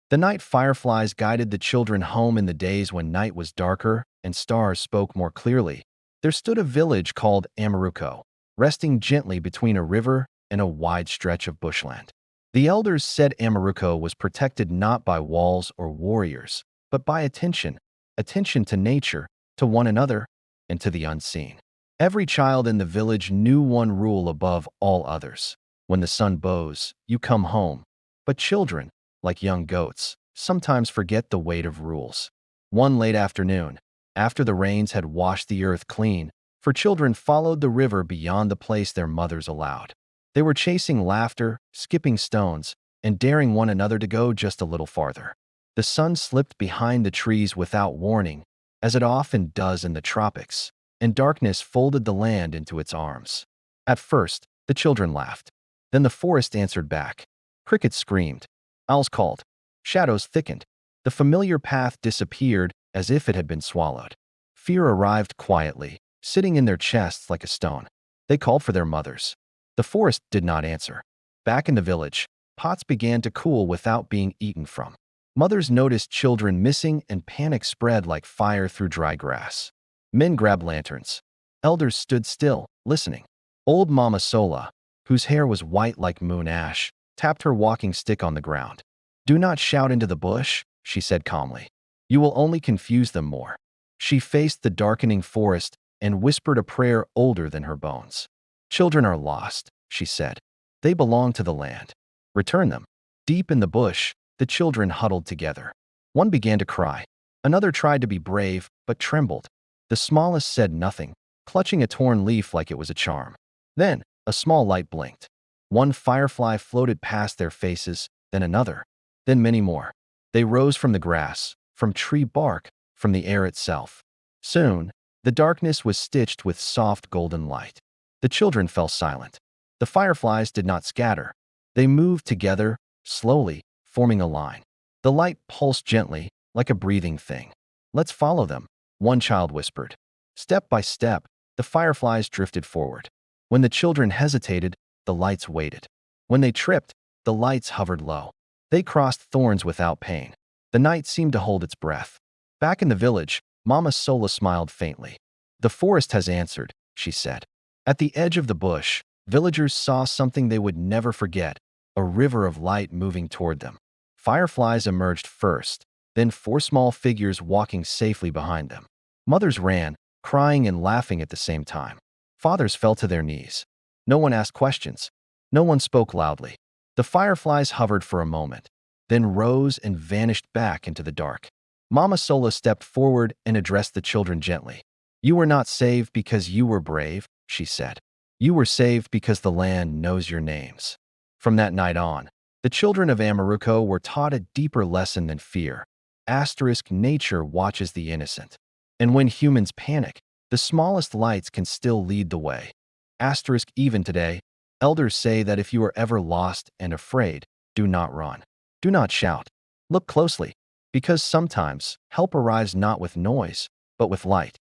The night fireflies guided the children home in the days when night was darker and stars spoke more clearly. There stood a village called Amaruko, resting gently between a river and a wide stretch of bushland. The elders said Amaruko was protected not by walls or warriors, but by attention to nature, to one another, and to the unseen. Every child in the village knew one rule above all others. When the sun bows, you come home. But children, like young goats, sometimes forget the weight of rules. One late afternoon, after the rains had washed the earth clean, for children followed the river beyond the place their mothers allowed. They were chasing laughter, skipping stones, and daring one another to go just a little farther. The sun slipped behind the trees without warning, as it often does in the tropics, and darkness folded the land into its arms. At first, the children laughed. Then the forest answered back. Crickets screamed. Owls called. Shadows thickened. The familiar path disappeared as if it had been swallowed. Fear arrived quietly, sitting in their chests like a stone. They called for their mothers. The forest did not answer. Back in the village, pots began to cool without being eaten from. Mothers noticed children missing and panic spread like fire through dry grass. Men grabbed lanterns. Elders stood still, listening. Old Mama Sola, whose hair was white like moon ash, tapped her walking stick on the ground. "Do not shout into the bush," she said calmly. "You will only confuse them more." She faced the darkening forest and whispered a prayer older than her bones. "Children are lost," she said. "They belong to the land. Return them." Deep in the bush, the children huddled together. One began to cry. Another tried to be brave, but trembled. The smallest said nothing, clutching a torn leaf like it was a charm. Then, a small light blinked. One firefly floated past their faces, then another, then many more. They rose from the grass, from tree bark, from the air itself. Soon, the darkness was stitched with soft golden light. The children fell silent. The fireflies did not scatter. They moved together, slowly, forming a line. The light pulsed gently, like a breathing thing. "Let's follow them," one child whispered. Step by step, the fireflies drifted forward. When the children hesitated, the lights waited. When they tripped, the lights hovered low. They crossed thorns without pain. The night seemed to hold its breath. Back in the village, Mama Sola smiled faintly. "The forest has answered," she said. At the edge of the bush, villagers saw something they would never forget, a river of light moving toward them. Fireflies emerged first, then four small figures walking safely behind them. Mothers ran, crying and laughing at the same time. Fathers fell to their knees. No one asked questions. No one spoke loudly. The fireflies hovered for a moment, then rose and vanished back into the dark. Mama Sola stepped forward and addressed the children gently. "You were not saved because you were brave," she said. "You were saved because the land knows your names." From that night on, the children of Amaruko were taught a deeper lesson than fear. Nature watches the innocent. And when humans panic, the smallest lights can still lead the way. Even today, elders say that if you are ever lost and afraid, do not run. Do not shout. Look closely, because sometimes help arrives not with noise, but with light.